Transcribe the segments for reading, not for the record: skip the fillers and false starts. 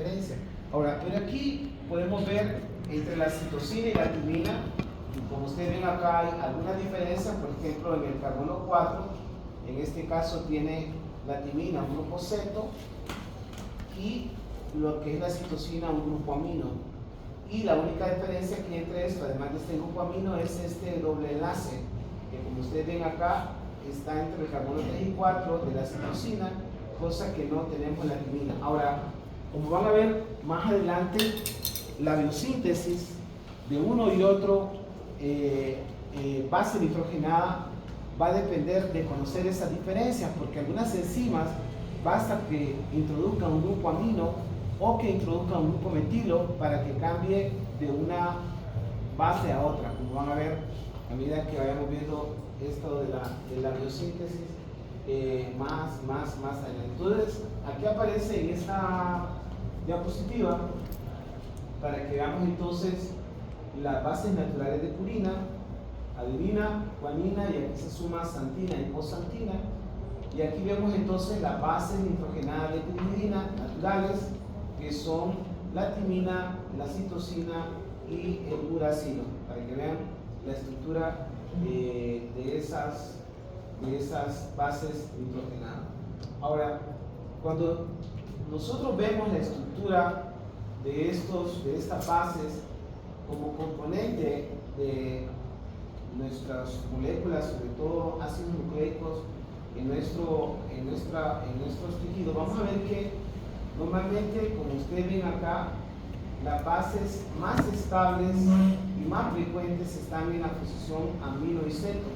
diferencia. Ahora, pero aquí podemos ver entre la citosina y la timina, como ustedes ven acá hay alguna diferencia. Por ejemplo, en el carbono 4, en este caso tiene la timina un grupo ceto y lo que es la citosina un grupo amino. Y la única diferencia aquí entre esto, además de este grupo amino, es este doble enlace, que como ustedes ven acá, está entre el carbono 3 y 4 de la citosina, cosa que no tenemos en la timina. Ahora, como van a ver más adelante, la biosíntesis de uno y otro base nitrogenada va a depender de conocer esas diferencias, porque algunas enzimas basta que introduzcan un grupo amino o que introduzcan un grupo metilo para que cambie de una base a otra, como van a ver a medida que vayamos viendo esto de la biosíntesis más adelante. Entonces, aquí aparece en esta diapositiva para que veamos entonces las bases naturales de purina, adenina, guanina, y aquí se suma xantina y coxantina. Y aquí vemos entonces las bases nitrogenadas de pirimidina naturales, que son la timina, la citosina y el uracilo, para que vean la estructura de esas bases nitrogenadas. Ahora, cuando nosotros vemos la estructura de estas bases como componente de nuestras moléculas, sobre todo ácidos nucleicos, en nuestros tejidos, vamos a ver que normalmente, como ustedes ven acá, las bases más estables y más frecuentes están en la posición amino y ceto,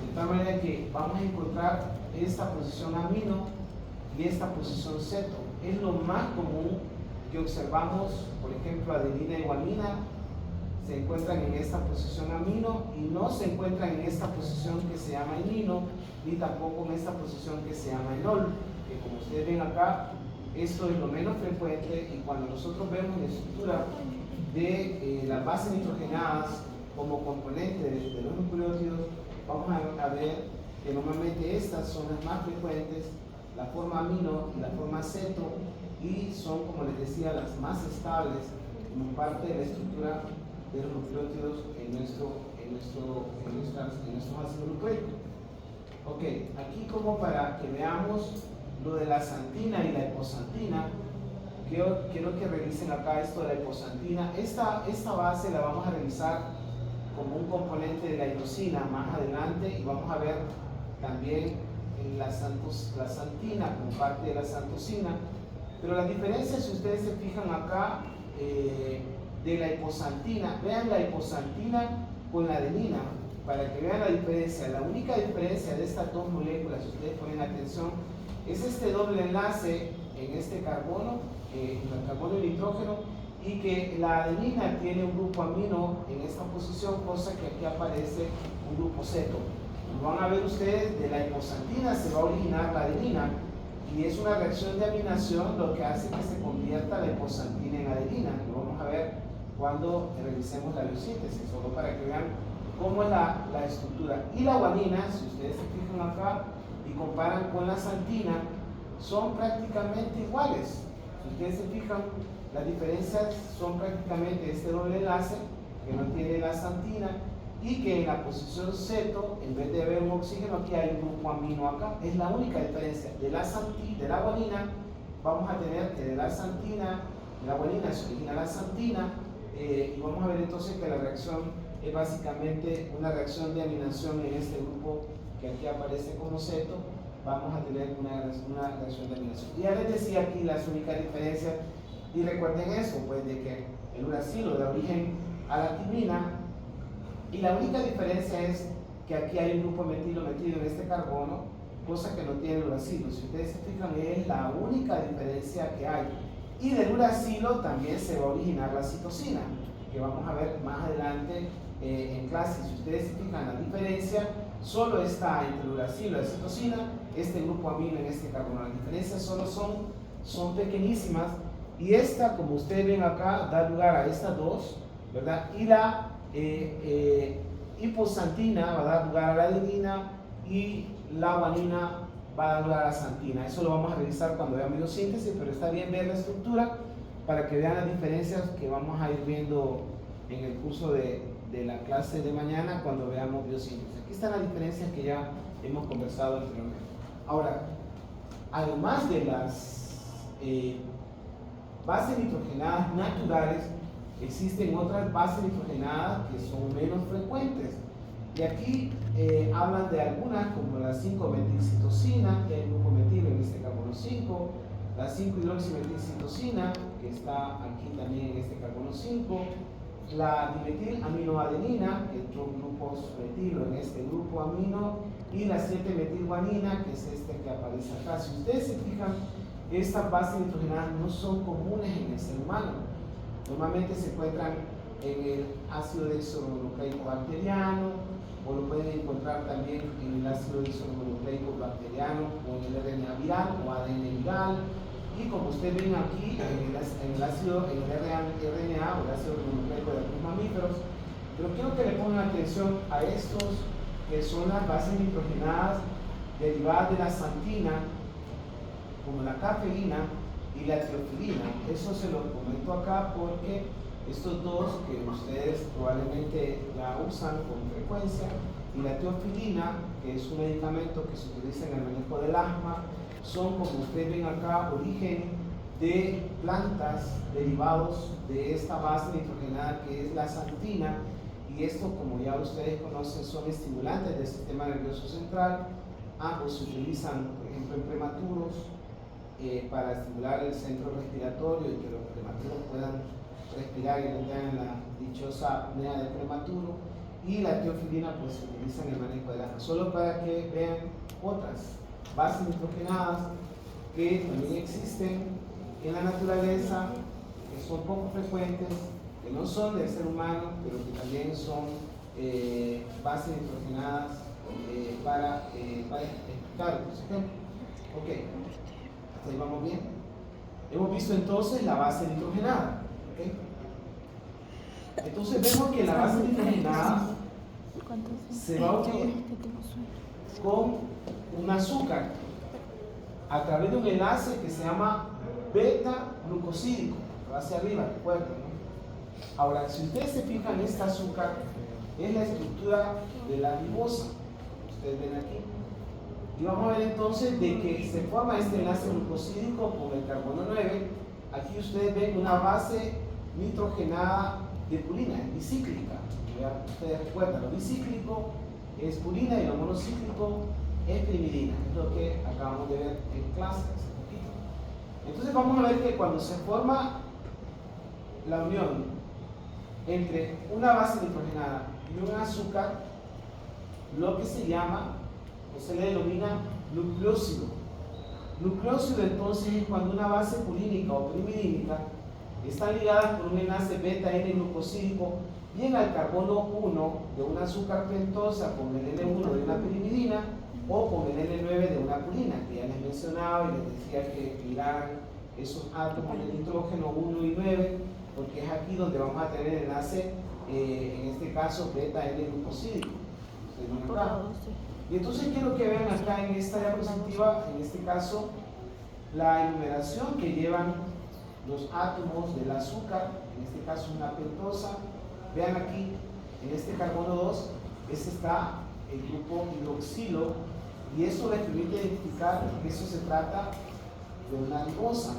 de tal manera que vamos a encontrar esta posición amino y esta posición ceto. Es lo más común que observamos. Por ejemplo, adenina y guanina se encuentran en esta posición amino y no se encuentran en esta posición que se llama enino, ni tampoco en esta posición que se llama enol, que como ustedes ven acá, esto es lo menos frecuente. Y cuando nosotros vemos la estructura de las bases nitrogenadas como componente de los nucleótidos, vamos a ver que normalmente estas son las más frecuentes, la forma amino y la forma ceto, y son, como les decía, las más estables como parte de la estructura de los nucleótidos en nuestros ácidos nucleicos. Ok, aquí como para que veamos lo de la xantina y la hipoxantina, quiero que revisen acá esto de la hipoxantina. Esta base la vamos a revisar como un componente de la hidrosina más adelante, y vamos a ver también la xantina como parte de la xantosina. Pero la diferencia, si ustedes se fijan acá, de la hipoxantina, vean la hipoxantina con la adenina, para que vean la diferencia. La única diferencia de estas dos moléculas, si ustedes ponen atención, es este doble enlace en este carbono, en el carbono y nitrógeno, y que la adenina tiene un grupo amino en esta posición, cosa que aquí aparece un grupo ceto. Como van a ver ustedes, de la hipoxantina se va a originar la adenina, y es una reacción de aminación lo que hace que se convierta la hipoxantina en adenina. Lo vamos a ver cuando revisemos la biosíntesis, solo para que vean cómo es la estructura. Y la guanina, si ustedes se fijan acá y comparan con la xantina, son prácticamente iguales. Si ustedes se fijan, las diferencias son prácticamente este doble enlace que no tiene la xantina, y que en la posición ceto, en vez de haber un oxígeno, aquí hay un grupo amino acá. Es la única diferencia. De la guanina vamos a tener que de la xantina, de la guanina se origina la xantina, y vamos a ver entonces que la reacción es básicamente una reacción de aminación en este grupo que aquí aparece como ceto. Vamos a tener una reacción de aminación. Y ya les decía aquí las únicas diferencias, y recuerden eso, pues, de que el uracilo da origen a la timina, y la única diferencia es que aquí hay un grupo metilo metido en este carbono, cosa que no tiene el uracilo. Si ustedes se fijan, es la única diferencia que hay. Y del uracilo también se va a originar la citosina, que vamos a ver más adelante en clase. Si ustedes se fijan, la diferencia solo está entre el uracilo y la citosina, este grupo amino en este carbono. Las diferencias solo son pequeñísimas, y esta, como ustedes ven acá, da lugar a estas dos, ¿verdad? Y la hipoxantina va a dar lugar a la adenina, y la guanina va a dar la xantina. Eso lo vamos a revisar cuando veamos biosíntesis, pero está bien ver la estructura para que vean las diferencias que vamos a ir viendo en el curso de la clase de mañana cuando veamos biosíntesis. Aquí están las diferencias que ya hemos conversado anteriormente. Ahora, además de las bases nitrogenadas naturales, existen otras bases nitrogenadas que son menos frecuentes. Y aquí hablan de algunas como la 5-metilcitosina, que es grupo metilo en este carbono 5, la 5-hidroximetilcitosina, que está aquí también en este carbono 5, la dimetilaminoadenina, que es otro grupo metilo en este grupo amino, y la 7-metilguanina, que es este que aparece acá. Si ustedes se fijan, estas bases nitrogenadas no son comunes en el ser humano. Normalmente se encuentran en el ácido desoxirribonucleico bacteriano, o lo pueden encontrar también en el ácido desoxirribonucleico bacteriano, o en el RNA viral o ADN viral. Y como ustedes ven aquí, en el ácido, en el RNA o el ácido ribonucleico de algunos mamíferos, pero quiero que le pongan atención a estos que son las bases nitrogenadas derivadas de la xantina, como la cafeína y la teofilina. Eso se lo comento acá porque estos dos que ustedes probablemente la usan con frecuencia, y la teofilina, que es un medicamento que se utiliza en el manejo del asma, son, como ustedes ven acá, origen de plantas derivados de esta base nitrogenada que es la xantina, y esto, como ya ustedes conocen, son estimulantes del sistema nervioso central. Ambos se utilizan, por ejemplo, en prematuros para estimular el centro respiratorio y que los prematuros puedan respirar y no tengan la dichosa apnea del prematuro. Y la teofilina pues se utiliza en el manejo del asma. Solo para que vean otras bases nitrogenadas que también existen en la naturaleza, que son poco frecuentes, que no son del ser humano, pero que también son bases nitrogenadas para explicar otros ejemplos. Ok, hasta ahí vamos bien. Hemos visto entonces la base nitrogenada. ¿Okay? Entonces vemos que la base nitrogenada se va a unir con un azúcar a través de un enlace que se llama beta-glucosídico, que va hacia arriba, recuerden, ¿no? Ahora, si ustedes se fijan, este azúcar es la estructura de la ribosa, ustedes ven aquí, y vamos a ver entonces de que se forma este enlace glucosídico con el carbono 9. Aquí ustedes ven una base nitrogenada de purina, es bicíclica. Ustedes recuerdan, lo bicíclico es purina y lo monocíclico es pirimidina, es lo que acabamos de ver en clase hace poquito. Entonces vamos a ver que cuando se forma la unión entre una base nitrogenada y un azúcar, lo que se llama o se le denomina nucleósido. Nucleósido entonces es cuando una base purínica o pirimidínica están ligadas por un enlace beta-N-glucosídico bien al carbono 1 de una azúcar pentosa con el N1 de una pirimidina o con el N9 de una purina, que ya les mencionaba y les decía que miran esos átomos de nitrógeno 1 y 9, porque es aquí donde vamos a tener el enlace, en este caso beta-N-glucosídico. Y entonces quiero que vean acá en esta diapositiva, en este caso, la enumeración que llevan los átomos del azúcar, en este caso una pentosa. Vean aquí, en este carbono 2, este está el grupo hidroxilo, y esto les permite identificar que eso se trata de una ribosa.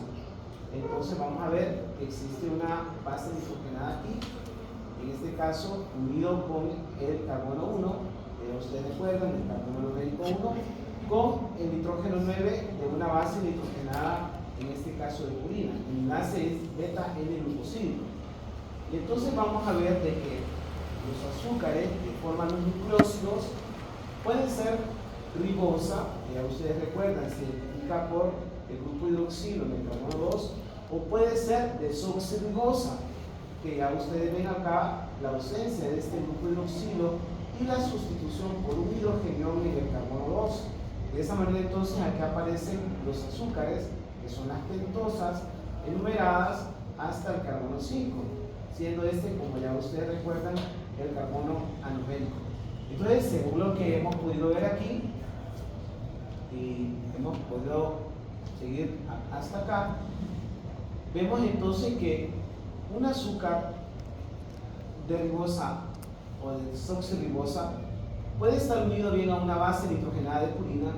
Entonces vamos a ver que existe una base nitrogenada aquí, en este caso unido con el carbono 1, ustedes recuerdan, el carbono numérico 1, con el nitrógeno 9 de una base nitrogenada, en este caso de purina. El enlace es beta-N-glucosídico. Y entonces vamos a ver de que los azúcares que forman los nucleósidos pueden ser ribosa, que ya ustedes recuerdan, se identifica por el grupo hidroxilo en el carbono 2, o puede ser desoxirribosa, que ya ustedes ven acá la ausencia de este grupo hidroxilo y la sustitución por un hidrogenión en el carbono 2. De esa manera entonces aquí aparecen los azúcares, que son las pentosas, enumeradas hasta el carbono 5, siendo este, como ya ustedes recuerdan, el carbono anomérico. Entonces, según lo que hemos podido ver aquí, y hemos podido seguir hasta acá, vemos entonces que un azúcar de ribosa o de desoxirribosa puede estar unido bien a una base nitrogenada de purina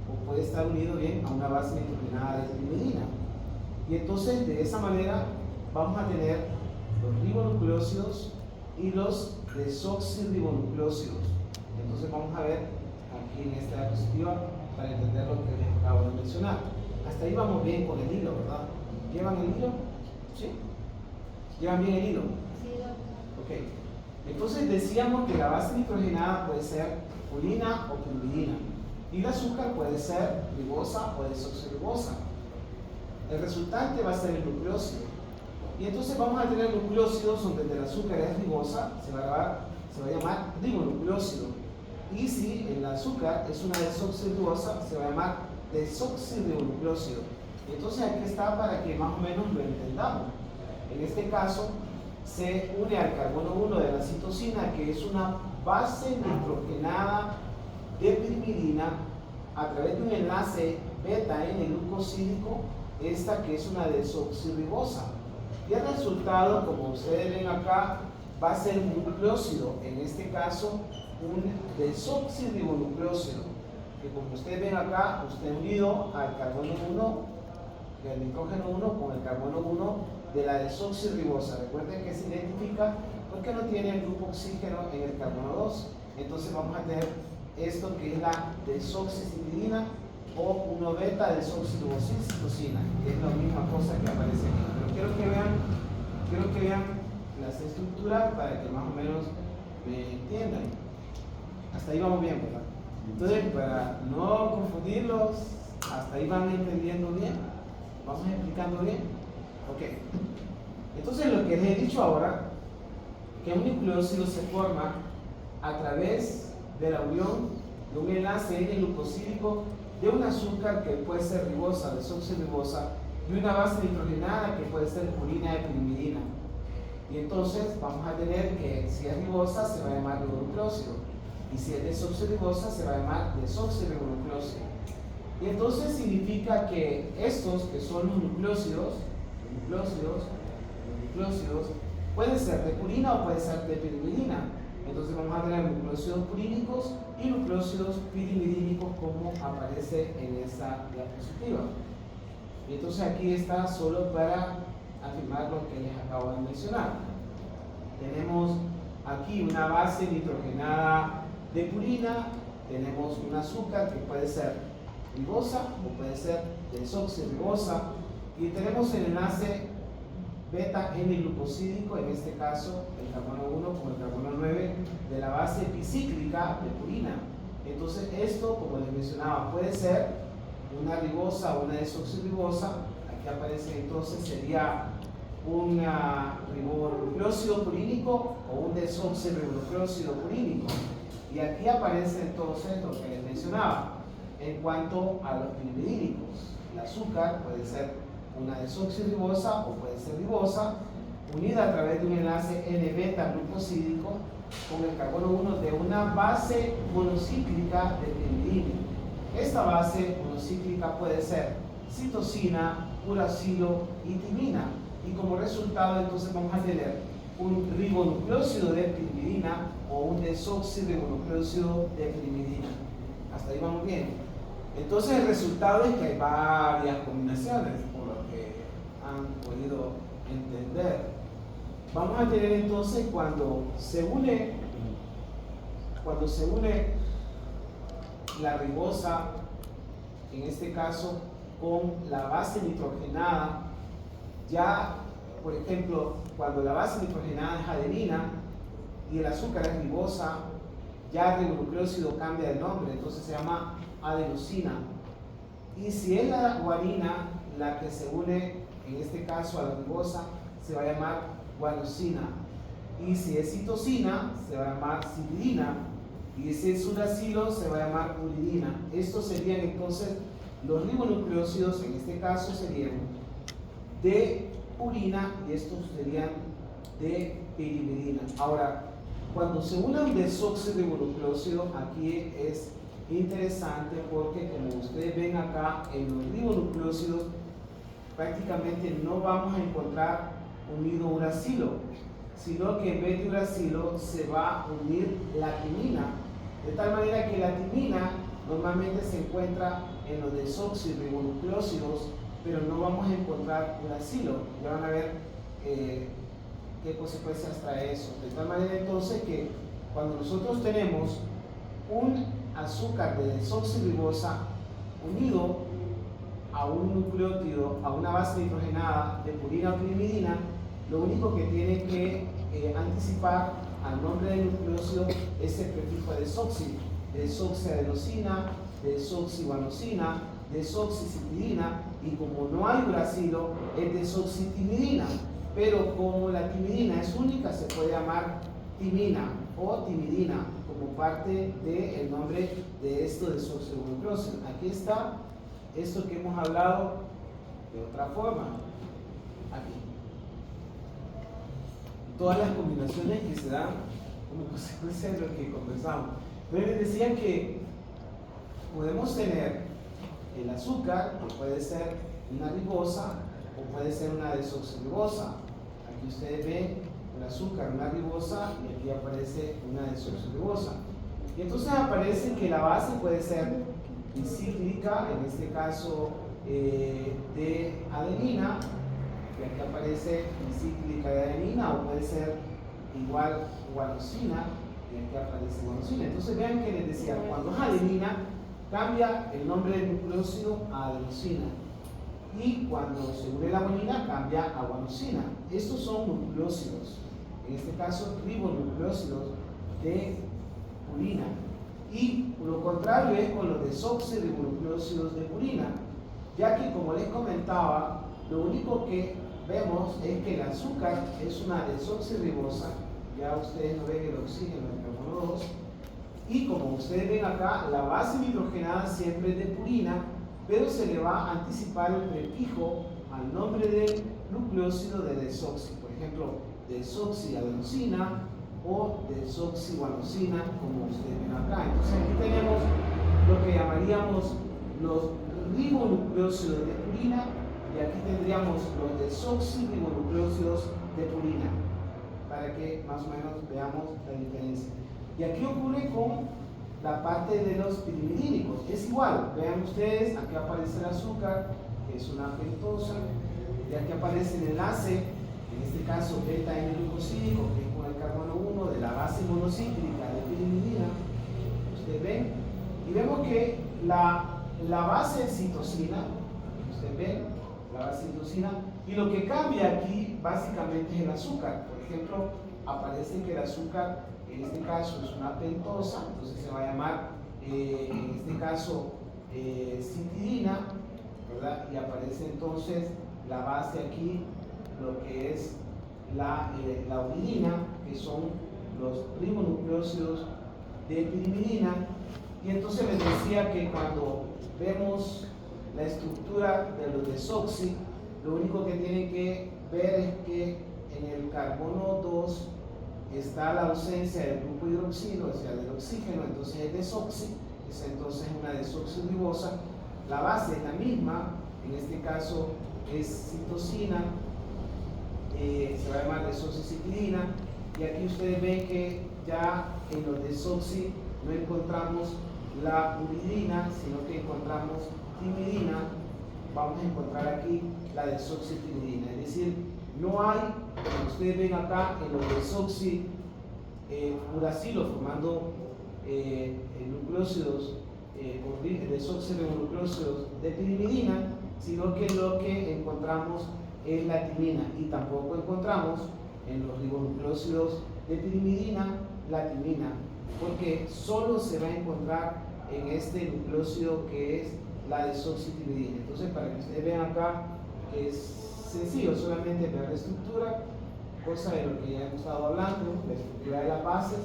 o puede estar unido bien a una base nitrogenada de pirimidina. Y entonces de esa manera vamos a tener los ribonucleósidos y los desoxirribonucleósidos. Entonces vamos a ver aquí en esta diapositiva para entender lo que les acabo de mencionar. Hasta ahí vamos bien con el hilo, ¿verdad? ¿Llevan el hilo? ¿Sí? ¿Llevan bien el hilo? Sí. Ok. Entonces decíamos que la base nitrogenada puede ser purina o pirimidina y el azúcar puede ser ribosa o desoxirribosa. El resultante va a ser el nucleósido. Y entonces vamos a tener nucleósidos donde el azúcar es ribosa, se va a llamar ribonucleósido. Y si el azúcar es una desoxirribosa, se va a llamar desoxirribonucleósido. Entonces aquí está para que más o menos lo entendamos. En este caso, se une al carbono 1 de la citosina, que es una base nitrogenada de pirimidina, a través de un enlace beta en el glucosídico, esta que es una desoxirribosa. Y el resultado, como ustedes ven acá, va a ser un nucleósido, en este caso un desoxirribonucleósido, que como ustedes ven acá, usted unido al carbono 1, del nitrógeno 1 con el carbono 1 de la desoxirribosa. Recuerden que se identifica porque no tiene el grupo oxígeno en el carbono 2. Entonces vamos a tener esto que es la desoxicitidina o 1-beta desoxirriboscitosina, que es la misma cosa que aparece aquí. Pero quiero que vean las estructuras para que más o menos me entiendan. Hasta ahí vamos bien, ¿verdad? Entonces, para no confundirlos, hasta ahí van entendiendo bien. ¿Vamos explicando bien? Ok. Entonces, lo que les he dicho ahora, que un nucleósido se forma a través de la unión de un enlace N-glucosídico de un azúcar que puede ser ribosa, desoxirribosa, y una base nitrogenada que puede ser purina de pirimidina. Y entonces vamos a tener que si es ribosa se va a llamar ribonucleósido, y si es desoxirribosa se va a llamar desoxirribonucleósido. Y entonces significa que estos que son los nucleósidos pueden ser de purina o pueden ser de pirimidina. Entonces vamos a tener nucleósidos purínicos y nucleósidos pirimidínicos como aparece en esta diapositiva. Y entonces aquí está solo para afirmar lo que les acabo de mencionar. Tenemos aquí una base nitrogenada de purina, tenemos un azúcar que puede ser ribosa o puede ser desoxirribosa, y tenemos el enlace beta N-glucosídico, en este caso el carbono 1 con el carbono 9 de la base bicíclica de purina. Entonces esto, como les mencionaba, puede ser una ribosa o una desoxirribosa. Aquí aparece entonces sería un ribonucleósido purínico o un desoxirribonucleósido purínico. Y aquí aparece entonces lo que les mencionaba en cuanto a los pirimidínicos. El azúcar puede ser una desoxirribosa o puede ser ribosa, unida a través de un enlace N-beta glucosídico con el carbono 1 de una base monocíclica de pirimidina. Esta base monocíclica puede ser citosina, uracilo y timina, y como resultado entonces vamos a tener un ribonucleósido de pirimidina o un desoxirribonucleósido de pirimidina. Hasta ahí vamos bien. Entonces el resultado es que hay varias combinaciones, por lo que han podido entender. Vamos a tener entonces cuando se une la ribosa, en este caso con la base nitrogenada, ya por ejemplo cuando la base nitrogenada es adenina y el azúcar es ribosa, ya el ribonucleósido cambia de nombre, entonces se llama adenosina. Y si es la guanina la que se une en este caso a la ribosa, se va a llamar guanosina. Y si es citosina, se va a llamar citidina. Y si es uracilo, se va a llamar uridina. Estos serían entonces los ribonucleósidos, en este caso serían de purina y estos serían de pirimidina. Ahora, cuando se une un desoxirribonucleósido, aquí es interesante porque, como ustedes ven acá, en los ribonucleósidos prácticamente no vamos a encontrar unido uracilo, sino que en vez de uracilo se va a unir la timina, de tal manera que la timina normalmente se encuentra en los desoxirribonucleósidos, pero no vamos a encontrar uracilo. Ya van a ver qué consecuencias trae eso. De tal manera entonces que cuando nosotros tenemos un azúcar de desoxirribosa unido a un nucleótido, a una base nitrogenada de purina o pirimidina, lo único que tiene que anticipar al nombre del nucleósido es el prefijo desoxi, desoxiadenosina, desoxiguanosina, desoxicitidina, y como no hay uracilo, es desoxitimidina. Pero como la timidina es única, se puede llamar timina o timidina como parte del nombre de esto desoxirribonucleósido. Aquí está esto que hemos hablado de otra forma. Aquí. Todas las combinaciones que se dan como consecuencia de lo que conversamos. Pero les decía que podemos tener el azúcar, que puede ser una ribosa o puede ser una desoxirribosa. Aquí ustedes ven el azúcar, una ribosa, y aquí aparece una desoxirribosa. Y entonces aparece que la base puede ser bicíclica, en este caso de adenina, y aquí aparece bicíclica de adenina, o puede ser igual guanosina, y aquí aparece guanosina. Entonces vean que les decía, cuando es adenina, cambia el nombre del nucleósido a adenosina, y cuando se une la guanina, cambia a guanosina. Estos son nucleósidos, en este caso ribonucleósidos de purina. Y lo contrario es con los desoxirribonucleósidos de purina, ya que, como les comentaba, lo único que vemos es que el azúcar es una desoxirribosa. Ya ustedes no ven el oxígeno en el carbono 2, y como ustedes ven acá, la base nitrogenada siempre es de purina, pero se le va a anticipar el prefijo al nombre del nucleósido de desoxi. Por ejemplo, desoxiadenosina o desoxiguanosina, como ustedes ven acá. Entonces aquí tenemos lo que llamaríamos los ribonucleósidos de purina, y aquí tendríamos los desoxirribonucleósidos de purina, para que más o menos veamos la diferencia. Y aquí ocurre con la parte de los pirimidínicos, es igual. Vean ustedes, aquí aparece el azúcar, que es una pentosa, y aquí aparece el enlace, en este caso beta-N-glucosídico, que es con el carbono 1 de la base monocíclica de pirimidina. Ustedes ven, y vemos que la base es citosina, ustedes ven, la base citosina, y lo que cambia aquí básicamente es el azúcar. Por ejemplo, aparece que el azúcar en este caso es una pentosa, entonces se va a llamar en este caso citidina, ¿verdad? Y aparece entonces la base aquí, lo que es la uridina, que son los ribonucleósidos de pirimidina. Y entonces les decía que cuando vemos la estructura de los desoxi, lo único que tienen que ver es que en el carbono 2 está la ausencia del grupo hidroxilo, o sea, del oxígeno, entonces es desoxi, es entonces una desoxirribosa. La base es la misma, en este caso es citosina, se va a llamar desoxicitidina, y aquí ustedes ven que ya en los desoxi no encontramos la uridina, sino que encontramos timidina. Vamos a encontrar aquí la desoxitimidina, es decir, no hay, como ustedes ven acá, en los desoxi uracilo formando nucleósidos, desoxirribonucleósidos de pirimidina, sino que lo que encontramos es la timina, y tampoco encontramos en los ribonucleósidos de pirimidina la timina, porque solo se va a encontrar en este nucleósido que es la desoxitimidina. Entonces, para que ustedes vean acá, es sencillo, solamente ver la estructura, cosa de lo que ya hemos estado hablando, la estructura de las bases,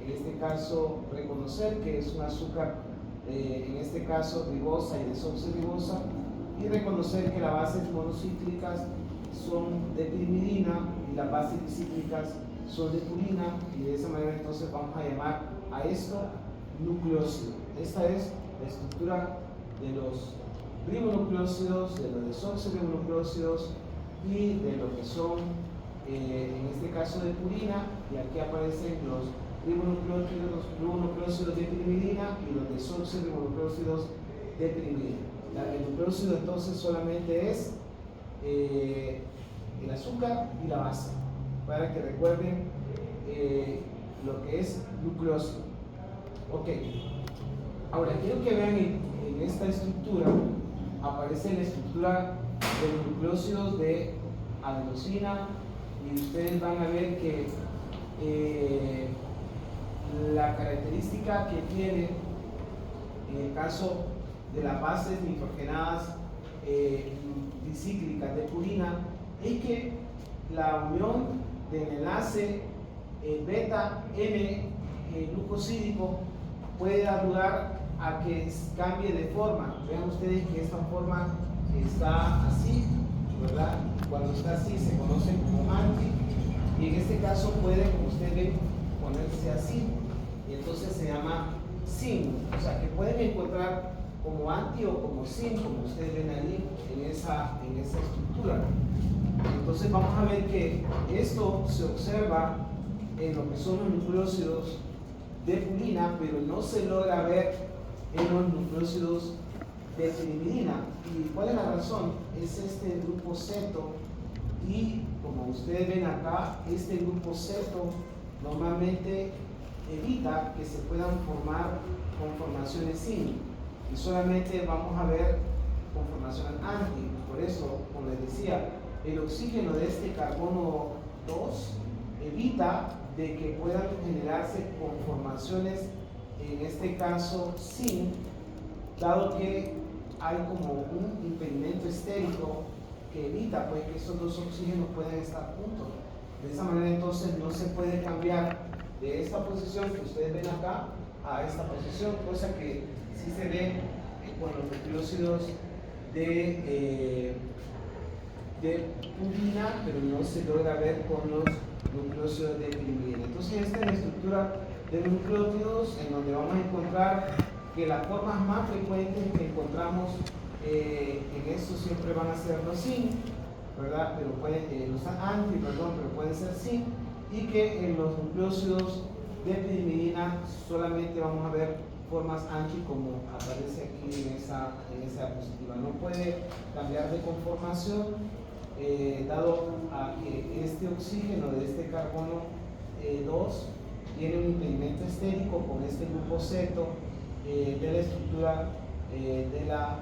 en este caso reconocer que es un azúcar, en este caso ribosa y desoxirribosa, y reconocer que las bases monocíclicas son de pirimidina y las bases bicíclicas son de purina, y de esa manera entonces vamos a llamar a esto nucleósido. Esta es la estructura de los ribonucleósidos, de los desoxirribonucleósidos y de lo que son, en este caso de purina, y aquí aparecen los ribonucleósidos de pirimidina y los desoxirribonucleósidos de pirimidina. El nucleósido entonces solamente es el azúcar y la base, para que recuerden lo que es nucleósido. Ok, ahora quiero que vean en esta estructura aparece la estructura de los nucleósidos de adenosina, y ustedes van a ver que la característica que tiene en el caso de las bases nitrogenadas bicíclicas de purina es que la unión del enlace beta N glucosídico puede dar lugar a que cambie de forma. Vean ustedes que esta forma está así, ¿verdad? Cuando está así se conoce como anti, y en este caso puede, como ustedes ven, ponerse así, y entonces se llama sin. O sea que pueden encontrar como anti o como sin, como ustedes ven ahí en esa estructura. Entonces vamos a ver que esto se observa en lo que son los nucleósidos de purina, pero no se logra ver en los nucleósidos de pirimidina. ¿Y cuál es la razón? Es este grupo ceto, y como ustedes ven acá, este grupo ceto normalmente evita que se puedan formar conformaciones sin, y solamente vamos a ver conformaciones anti. Por eso, como les decía, el oxígeno de este carbono 2 evita de que puedan generarse conformaciones, en este caso sin, dado que hay como un impedimento estérico que evita pues que estos dos oxígenos puedan estar juntos. De esa manera entonces no se puede cambiar de esta posición que ustedes ven acá a esta posición, cosa que sí se ve con los nucleósidos de purina, pero no se logra ver con los nucleósidos de pirimidina. Entonces esta es la estructura de los nucleótidos, en donde vamos a encontrar que las formas más frecuentes que encontramos en esto siempre van a ser los sin, ¿verdad? Pero pueden, los anti, perdón, pero pueden ser sin, y que en los nucleósidos de pirimidina solamente vamos a ver formas anti, como aparece aquí en esa diapositiva. No puede cambiar de conformación, dado a que este oxígeno de este carbono 2 tiene un impedimento estérico con este grupo ceto de la estructura de la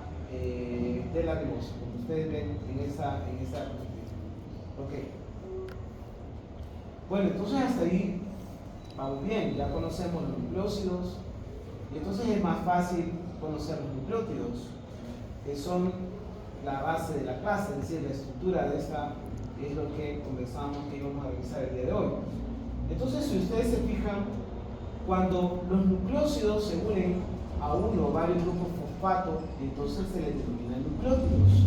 ribosa, como ustedes ven en esa diapositiva. Ok. Bueno, entonces hasta ahí vamos bien, ya conocemos los nucleósidos, y entonces es más fácil conocer los nucleótidos, que son la base de la clase, es decir, la estructura de esta es lo que conversamos que íbamos a revisar el día de hoy. Entonces, si ustedes se fijan, cuando los nucleósidos se unen a uno o varios grupos fosfato, entonces se les denominan nucleótidos.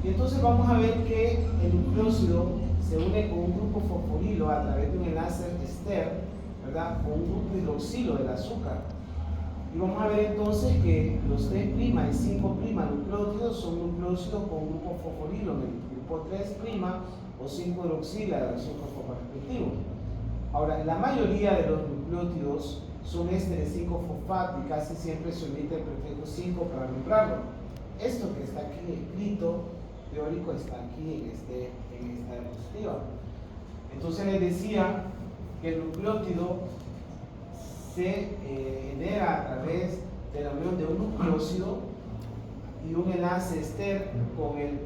Y entonces vamos a ver que el nucleósido se une con un grupo fosforilo a través de un enlace ester, ¿verdad? Con un grupo hidroxilo del azúcar. Y vamos a ver entonces que los 3' y 5' nucleótidos son nucleósidos con un grupo fosforilo, el grupo 3' o 5 hidroxila del azúcar fosforespectivo. Ahora, la mayoría de los nucleótidos son de 5-fosfato, y casi siempre se omite el prefijo 5 para nombrarlo. Esto que está aquí escrito, teórico, está aquí en esta diapositiva. Entonces les decía que el nucleótido se genera a través de la unión de un nucleósido y un enlace ester con en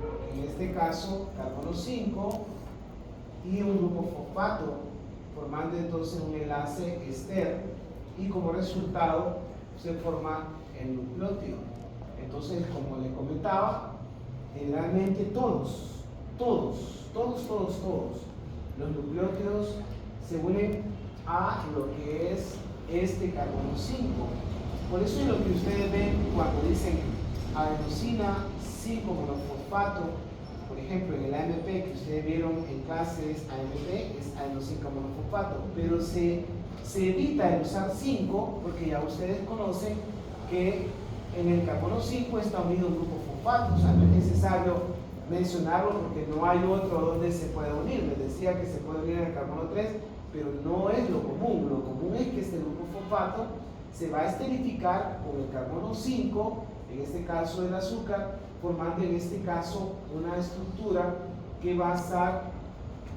este caso, carbono 5 y un grupo fosfato, formando entonces un enlace ester, y como resultado se forma el nucleótido. Entonces, como les comentaba, generalmente todos los nucleótidos se unen a lo que es este carbono 5. Por eso es lo que ustedes ven cuando dicen adenosina 5-monofosfato. Por ejemplo, en el AMP que ustedes vieron en clases, AMP es adenosina monofosfato, pero se Se evita el usar 5 porque ya ustedes conocen que en el carbono 5 está unido un grupo fosfato, o sea, no es necesario mencionarlo porque no hay otro donde se pueda unir. Les decía que se puede unir en el carbono 3, pero no es lo común. Lo común es que este grupo fosfato se va a esterificar con el carbono 5, en este caso el azúcar, formando en este caso una estructura que va a estar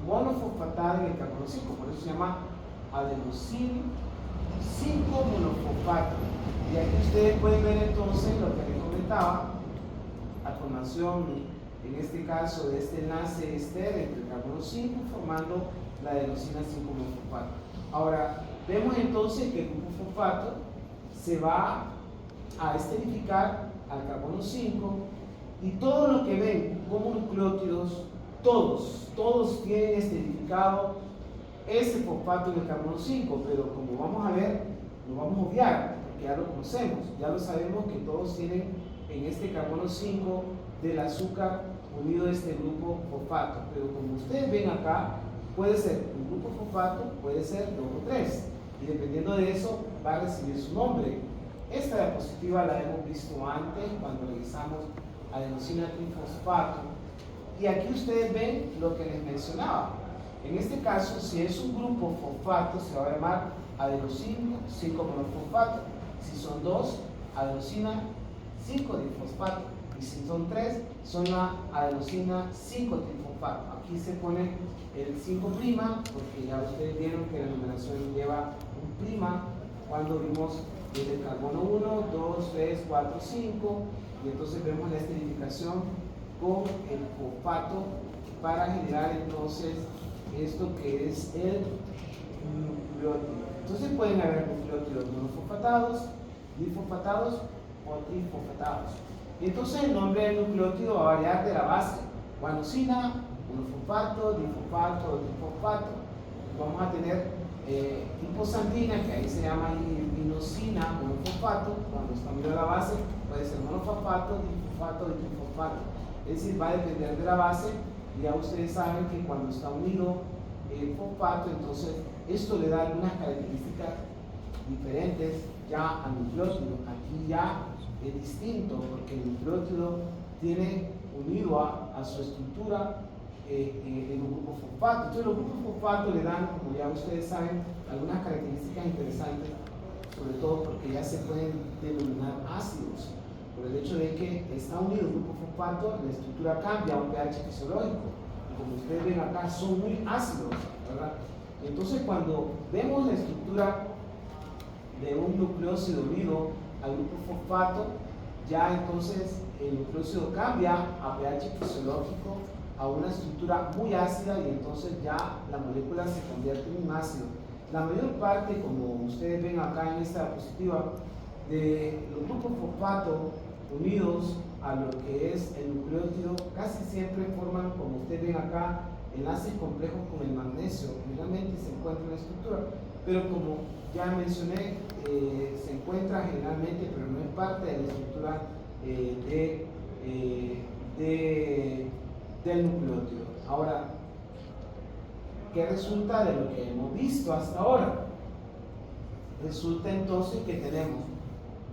monofosfatada en el carbono 5, por eso se llama adenosín 5 monofosfato. Y aquí ustedes pueden ver entonces lo que les comentaba, la formación en este caso de este enlace ester entre el carbono 5 formando la adenosina 5 monofosfato. Ahora vemos entonces que el grupo fosfato se va a esterificar al carbono 5 y todo lo que ven como nucleótidos, todos tienen esterificado ese fosfato en el carbono 5, pero como vamos a ver, lo vamos a obviar porque ya lo conocemos, ya lo sabemos que todos tienen en este carbono 5 del azúcar unido a este grupo fosfato, pero como ustedes ven acá, puede ser un grupo fosfato, puede ser 2 o 3, y dependiendo de eso va a recibir su nombre. Esta diapositiva la hemos visto antes cuando revisamos adenosina trifosfato, y aquí ustedes ven lo que les mencionaba. En este caso, si es un grupo fosfato, se va a llamar adenosina 5 monofosfato. Si son 2, adenosina 5 difosfato. Y si son 3, son la adenosina 5 trifosfato. Aquí se pone el 5' porque ya ustedes vieron que la numeración lleva un prima cuando vimos desde el carbono 1, 2, 3, 4, 5, y entonces vemos la esterificación con el fosfato para generar entonces esto que es el nucleótido. Entonces pueden haber nucleótidos monofosfatados, difosfatados o trifosfatados. Entonces el nombre del nucleótido va a variar de la base: guanosina, monofosfato, difosfato, trifosfato. Vamos a tener liposantina, que ahí se llama inosina, monofosfato. Cuando está unido a la base puede ser monofosfato, difosfato y trifosfato. Es decir, va a depender de la base. Y ya ustedes saben que cuando está unido el fosfato, entonces esto le da algunas características diferentes ya al nucleótido. Aquí ya es distinto porque el nucleótido tiene unido a su estructura en un grupo fosfato. Entonces los grupos fosfato le dan, como ya ustedes saben, algunas características interesantes, sobre todo porque ya se pueden denominar ácidos. Por el hecho de que está unido el grupo fosfato, la estructura cambia a un pH fisiológico. Y como ustedes ven acá, son muy ácidos, ¿verdad? Entonces cuando vemos la estructura de un nucleócido unido al grupo fosfato, ya entonces el nucleócido cambia a pH fisiológico, a una estructura muy ácida, y entonces ya la molécula se convierte en un ácido. La mayor parte, como ustedes ven acá en esta diapositiva, de los grupos fosfato unidos a lo que es el nucleótido casi siempre forman, como ustedes ven acá, enlaces complejos con el magnesio. Generalmente se encuentra en la estructura, pero como ya mencioné, se encuentra generalmente, pero no es parte de la estructura del nucleótido. Ahora, ¿qué resulta de lo que hemos visto hasta ahora? Resulta entonces que tenemos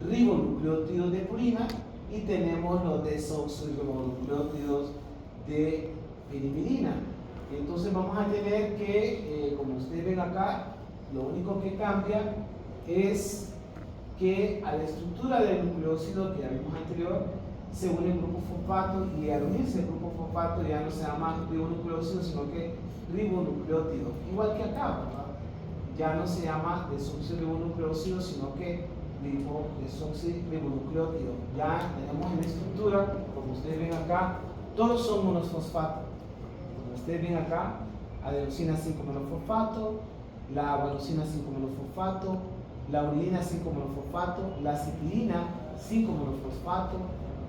ribonucleótidos de purina y tenemos los desoxirribonucleótidos de pirimidina. Entonces vamos a tener que, como ustedes ven acá, lo único que cambia es que a la estructura del nucleócido que ya vimos anterior se une el grupo fosfato, y al unirse el grupo fosfato ya no se llama ribonucleócido sino que ribonucleótido, igual que acá, ¿verdad? Ya no se llama desoxirribonucleócido sino que desoxirribonucleótido. Ya tenemos en la estructura, como ustedes ven acá, todos son monofosfato. Como ustedes ven acá, adenosina 5 monofosfato, la guanosina 5 monofosfato, la uridina 5 monofosfato, la citidina 5 monofosfato,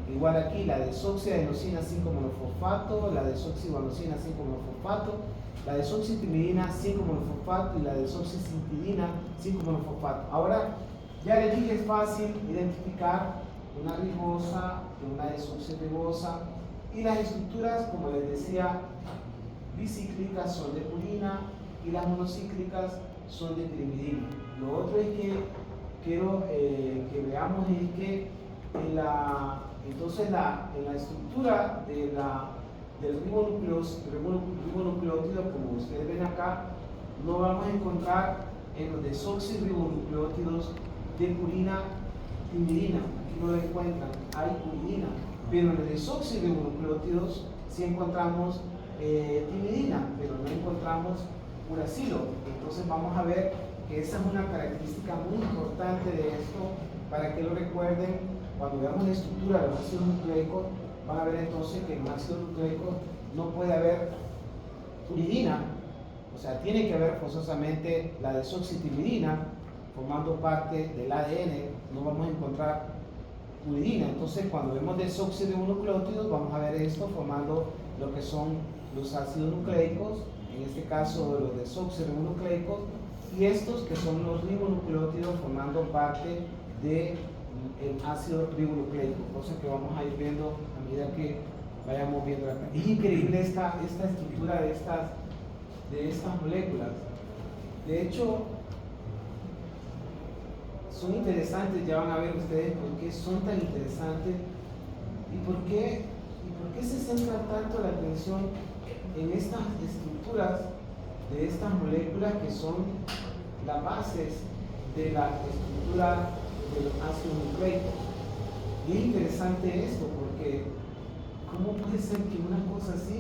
igual aquí la desoxiadenosina 5 monofosfato, la desoxiguanosina 5 monofosfato, la desoxitimidina 5 monofosfato y la desoxicitidina 5 monofosfato. Ahora ya les dije, es fácil identificar una ribosa de una desoxirribosa, y las estructuras, como les decía, bicíclicas son de purina y las monocíclicas son de pirimidina. Lo otro es que quiero que veamos es que entonces en la estructura del ribonucleótido, como ustedes ven acá, no vamos a encontrar en los desoxirribonucleótidos de purina timidina. Aquí no lo encuentran, hay puridina, pero en los desoxirribonucleótidos sí encontramos timidina, pero no encontramos uracilo. Entonces vamos a ver que esa es una característica muy importante de esto, para que lo recuerden. Cuando veamos la estructura de los ácidos nucleicos, van a ver entonces que en los ácidos nucleicos no puede haber uridina, o sea, tiene que haber forzosamente la desoxitimidina formando parte del ADN, no vamos a encontrar uridina. Entonces, cuando vemos desoxirribonucleótidos, vamos a ver esto formando lo que son los ácidos nucleicos, en este caso los desoxirribonucleicos, y estos que son los ribonucleótidos formando parte del ácido ribonucleico, cosa que vamos a ir viendo a medida que vayamos viendo acá. Es increíble esta estructura de estas moléculas. De hecho, son interesantes, ya van a ver ustedes por qué son tan interesantes y por qué se centra tanto la atención en estas estructuras de estas moléculas que son las bases de la estructura de los ácidos nucleicos. Y es interesante esto porque ¿cómo puede ser que una cosa así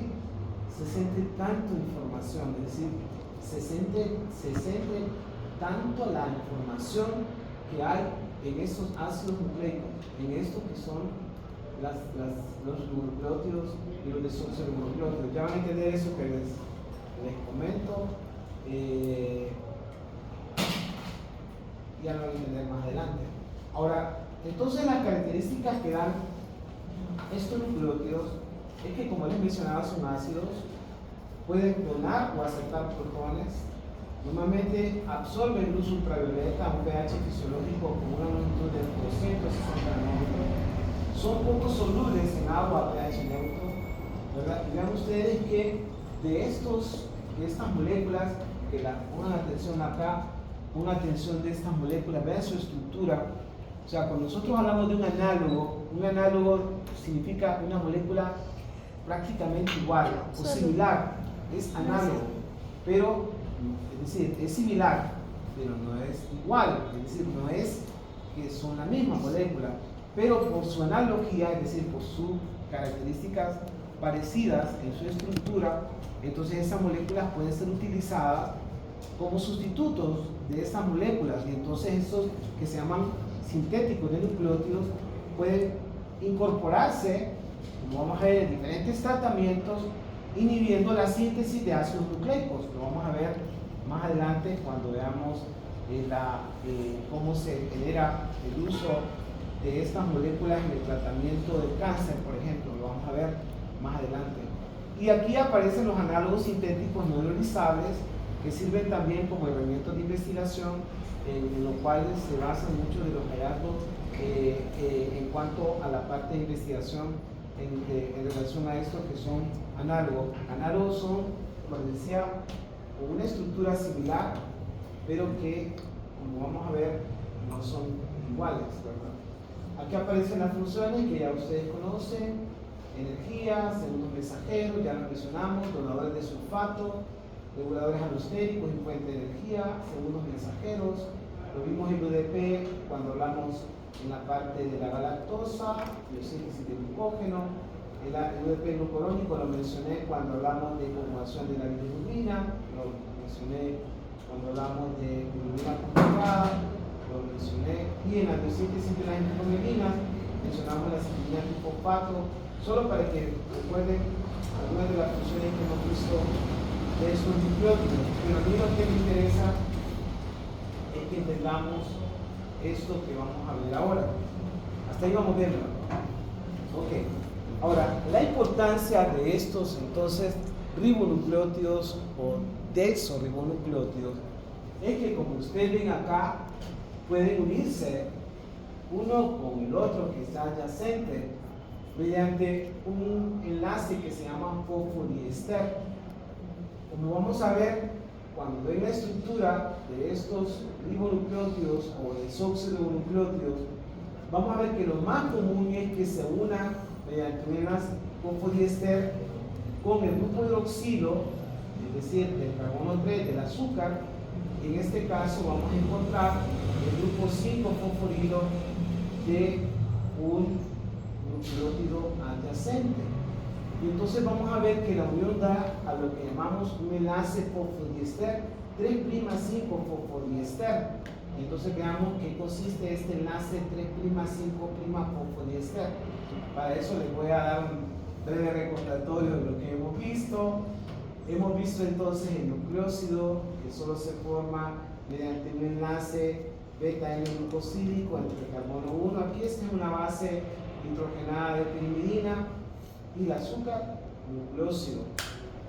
se centre tanto información? Es decir, se centre tanto la información que hay en estos ácidos nucleicos, en estos que son los ribonucleótidos y los desoxirribonucleótidos. Ya van a entender eso que les comento. Ya lo van a entender más adelante. Ahora, entonces las características que dan estos nucleótidos es que, como les mencionaba, son ácidos, pueden donar o aceptar protones, normalmente absorben luz ultravioleta a un pH fisiológico con una longitud de 260 nanómetros, son poco solubles en agua a pH neutro, ¿verdad? Y vean ustedes que de estas moléculas, que pongan atención acá, pongan atención de estas moléculas, vean su estructura. O sea, cuando nosotros hablamos de un análogo significa una molécula prácticamente igual o similar, es análogo, pero es decir, es similar, pero no es igual, es decir, no es que son la misma molécula, pero por su analogía, es decir, por sus características parecidas en su estructura, entonces esas moléculas pueden ser utilizadas como sustitutos de estas moléculas, y entonces estos que se llaman sintéticos de nucleótidos pueden incorporarse, como vamos a ver, en diferentes tratamientos, inhibiendo la síntesis de ácidos nucleicos. Lo vamos a ver más adelante cuando veamos cómo se genera el uso de estas moléculas en el tratamiento del cáncer, por ejemplo. Lo vamos a ver más adelante. Y aquí aparecen los análogos sintéticos no ionizables, que sirven también como herramientas de investigación, en los cuales se basan muchos de los hallazgos en cuanto a la parte de investigación en relación a esto, que son análogos. Análogos son, como decía, con una estructura similar, pero que, como vamos a ver, no son iguales, ¿verdad? Aquí aparecen las funciones que ya ustedes conocen: energía, segundos mensajeros, ya lo mencionamos, donadores de sulfato, reguladores alostéricos y fuente de energía, segundos mensajeros. Lo vimos en UDP cuando hablamos en la parte de la galactosa, biosíntesis de glucógeno. El UDP glucurónico lo mencioné cuando hablamos de conjugación de la bilirrubina, lo mencioné cuando hablamos de bilirrubina conjugada, lo mencioné, y en la biosíntesis de las anticominas mencionamos la citidina fosfato, solo para que recuerden algunas de las funciones que hemos visto de estos nucleótidos. Pero a mí lo que me interesa es que entendamos esto que vamos a ver ahora. Hasta ahí vamos viendo. Ok. Ahora, la importancia de estos entonces ribonucleótidos o desoxirribonucleótidos es que, como ustedes ven acá, pueden unirse uno con el otro que está adyacente mediante un enlace que se llama fosfodiester. Como vamos a ver, cuando ven la estructura de estos ribonucleótidos o desoxirribonucleótidos, vamos a ver que lo más común es que se unan mediante un enlace fosfodiéster con el grupo hidroxilo, es decir, del carbono 3 del azúcar. En este caso vamos a encontrar el grupo 5 fosforilo de un nucleótido adyacente. Y entonces vamos a ver que la unión da a lo que llamamos un enlace fosfodiéster 3'5 fosfodiéster. Entonces veamos qué consiste este enlace 3'5' fosfodiéster. Para eso les voy a dar un breve recordatorio de lo que hemos visto. Hemos visto entonces el nucleócido, que solo se forma mediante un enlace beta-N-glucosílico entre el carbono 1. Aquí esta es una base hidrogenada de pirimidina y el azúcar, nucleócido.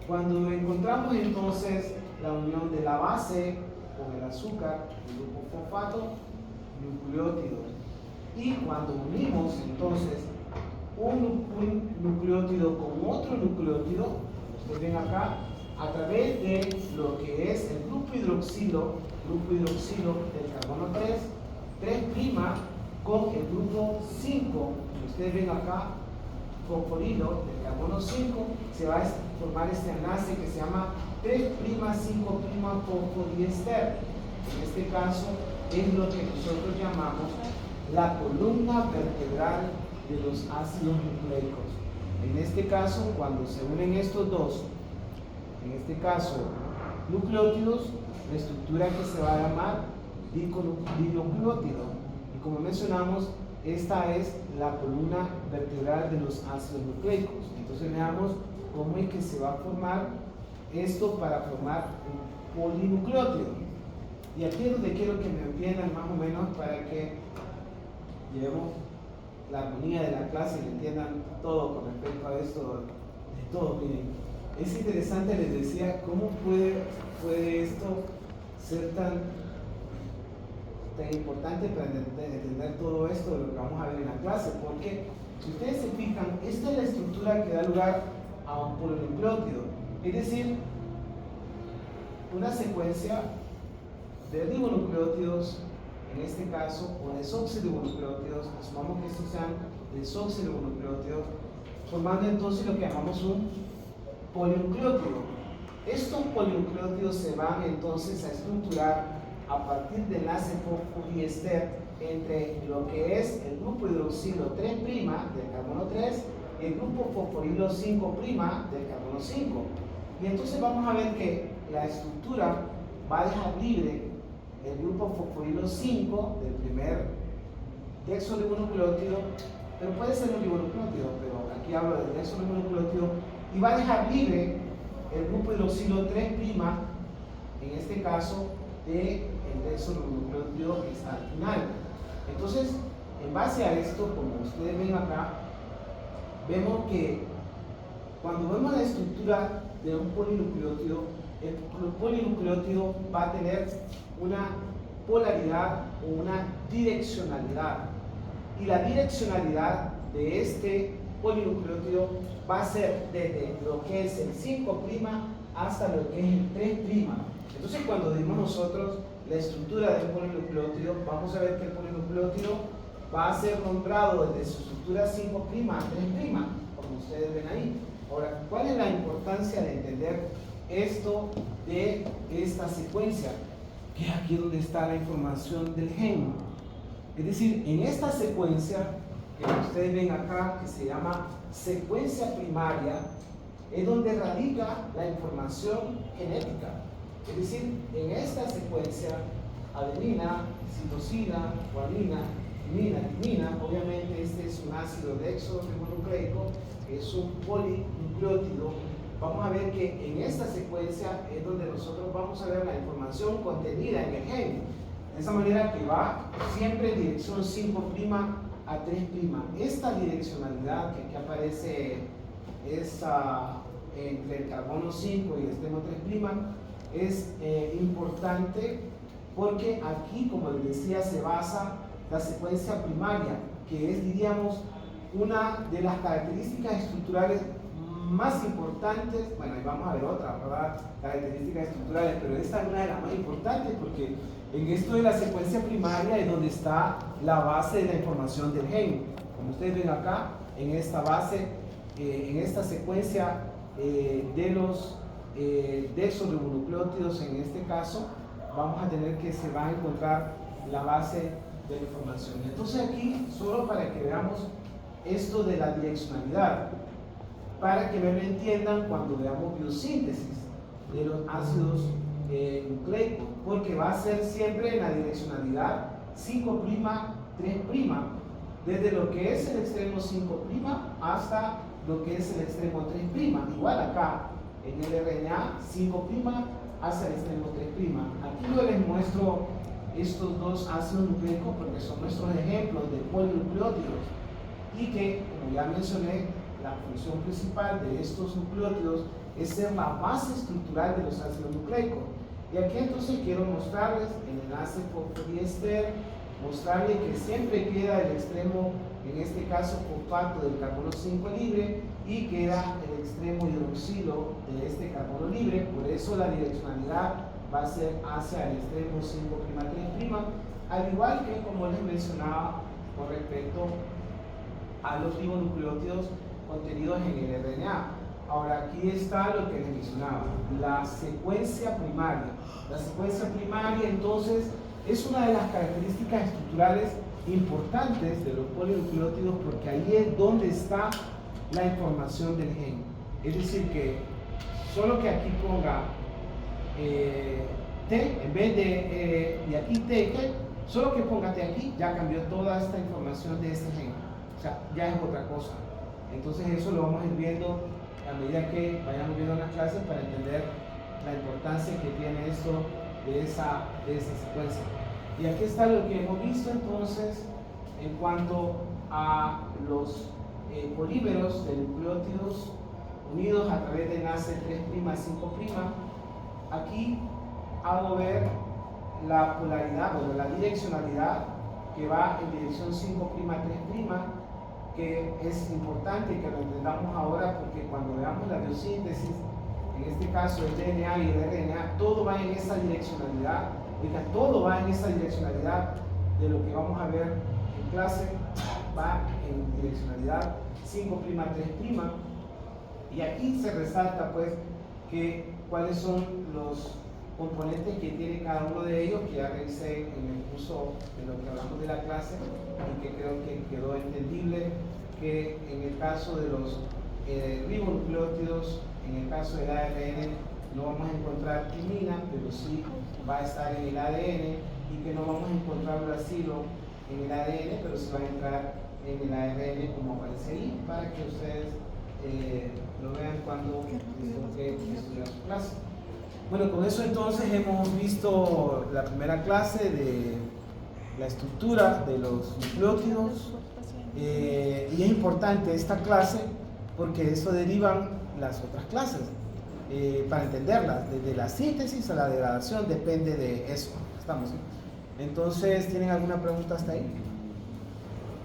Cuando encontramos entonces la unión de la base con el azúcar, el grupo fosfato, nucleótido. Y cuando unimos entonces un nucleótido con otro nucleótido, ustedes ven acá, a través de lo que es el grupo hidroxilo del carbono 3' con el grupo 5, ustedes ven acá, fosforilo del carbono 5, se va a formar este enlace que se llama 3'5' fosfodiéster. En este caso es lo que nosotros llamamos la columna vertebral de los ácidos nucleicos. En este caso, cuando se unen estos dos, en este caso nucleótidos, la estructura que se va a llamar dinucleótido. Y como mencionamos, esta es la columna vertebral de los ácidos nucleicos. Entonces veamos cómo es que se va a formar esto para formar un polinucleótido. Y aquí es donde quiero que me entiendan más o menos para que llevemos la armonía de la clase y entiendan todo con respecto a esto, de todo. Miren, es interesante, les decía, cómo puede esto ser tan importante para entender todo esto de lo que vamos a ver en la clase, porque si ustedes se fijan, esta es la estructura que da lugar a un polinucleótido, es decir, una secuencia de ribonucleótidos, en este caso, o desoxirribonucleótidos, asumamos que estos sean desoxirribonucleótidos, formando entonces lo que llamamos un polinucleótido. Estos polinucleótidos se van entonces a estructurar a partir del enlace fosfodiéster entre lo que es el grupo hidroxilo 3' del carbono 3 y el grupo fosforilo 5' del carbono 5. Y entonces vamos a ver que la estructura va a dejar libre el grupo fosforilo 5 del primer desoxirribonucleótido, pero puede ser un ribonucleótido, pero aquí hablo del desoxirribonucleótido, y va a dejar libre el grupo hidroxilo 3', en este caso, del desoxirribonucleótido que está al final. Entonces, en base a esto, como ustedes ven acá, vemos que cuando vemos la estructura de un polinucleótido, el polinucleótido va a tener una polaridad o una direccionalidad. Y la direccionalidad de este polinucleótido va a ser desde lo que es el 5' hasta lo que es el 3'. Entonces, cuando dimos nosotros la estructura del polinucleótido, vamos a ver que el polinucleótido va a ser nombrado desde su estructura 5' a 3', como ustedes ven ahí. Ahora, ¿cuál es la importancia de entender esto de esta secuencia? Que es aquí donde está la información del gen. Es decir, en esta secuencia que ustedes ven acá, que se llama secuencia primaria, es donde radica la información genética. Es decir, en esta secuencia, adenina, citosina, guanina, timina, obviamente este es un ácido desoxirribonucleico, es un polinucleótido. Vamos a ver que en esta secuencia es donde nosotros vamos a ver la información contenida en el gen. De esa manera que va siempre en dirección 5' a 3'. Esta direccionalidad que aquí aparece es entre el carbono 5 y el extremo 3', es importante porque aquí, como les decía, se basa la secuencia primaria, que es, diríamos, una de las características estructurales más importantes, bueno, ahí vamos a ver otras, ¿verdad? Características estructurales, pero esta es una de las más importantes porque en esto de la secuencia primaria es donde está la base de la información del gen. Como ustedes ven acá, en esta base, en esta secuencia de los desoxirribonucleótidos, en este caso, vamos a tener que se va a encontrar la base de la información. Entonces aquí, solo para que veamos esto de la direccionalidad, para que me lo entiendan cuando veamos biosíntesis de los ácidos nucleicos, porque va a ser siempre en la direccionalidad 5', 3', desde lo que es el extremo 5' hasta lo que es el extremo 3'. Igual acá, en el RNA, 5' hacia el extremo 3'. Aquí yo les muestro estos dos ácidos nucleicos porque son nuestros ejemplos de polinucleótidos y que, como ya mencioné, la función principal de estos nucleótidos es ser la base estructural de los ácidos nucleicos. Y aquí entonces quiero mostrarles el enlace fosfodiéster, mostrarles que siempre queda el extremo, en este caso fosfato del carbono 5 libre, y queda el extremo hidroxilo de este carbono libre. Por eso la direccionalidad va a ser hacia el extremo 5', 3', al igual que como les mencionaba con respecto a los ribonucleótidos contenidos en el RNA. Ahora aquí está lo que les mencionaba, la secuencia primaria. La secuencia primaria entonces es una de las características estructurales importantes de los polinucleótidos porque ahí es donde está la información del gen. Es decir que solo que aquí ponga T en vez de y aquí T, solo que ponga T aquí ya cambió toda esta información de este gen. O sea, ya es otra cosa. Entonces eso lo vamos a ir viendo a medida que vayamos viendo las clases para entender la importancia que tiene esto de esa secuencia. Y aquí está lo que hemos visto entonces en cuanto a los polímeros de nucleótidos unidos a través de enlace 3', 5'. Aquí hago ver la polaridad, bueno, la direccionalidad que va en dirección 5', 3', que es importante que lo entendamos ahora porque cuando veamos la biosíntesis, en este caso el DNA y el RNA, todo va en esa direccionalidad, todo va en esa direccionalidad de lo que vamos a ver en clase, va en direccionalidad 5', 3', y aquí se resalta pues que cuáles son los componentes que tiene cada uno de ellos, que ya revisé en el curso de lo que hablamos de la clase y que creo que quedó entendible, que en el caso de los ribonucleótidos, en el caso del ARN, no vamos a encontrar timina, pero sí va a estar en el ADN, y que no vamos a encontrar uracilo en el ADN, pero sí va a entrar en el ARN como aparece ahí, para que ustedes lo vean cuando estudian su clase. Bueno, con eso entonces hemos visto la primera clase de la estructura de los nucleótidos, y es importante esta clase porque de eso derivan las otras clases, para entenderlas, desde la síntesis a la degradación depende de eso. Estamos, ¿sí? Entonces, ¿tienen alguna pregunta hasta ahí?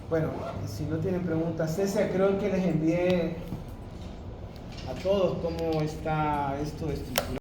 Bueno, si no tienen preguntas, Cecia, creo que les envié a todos cómo está esto estructurado.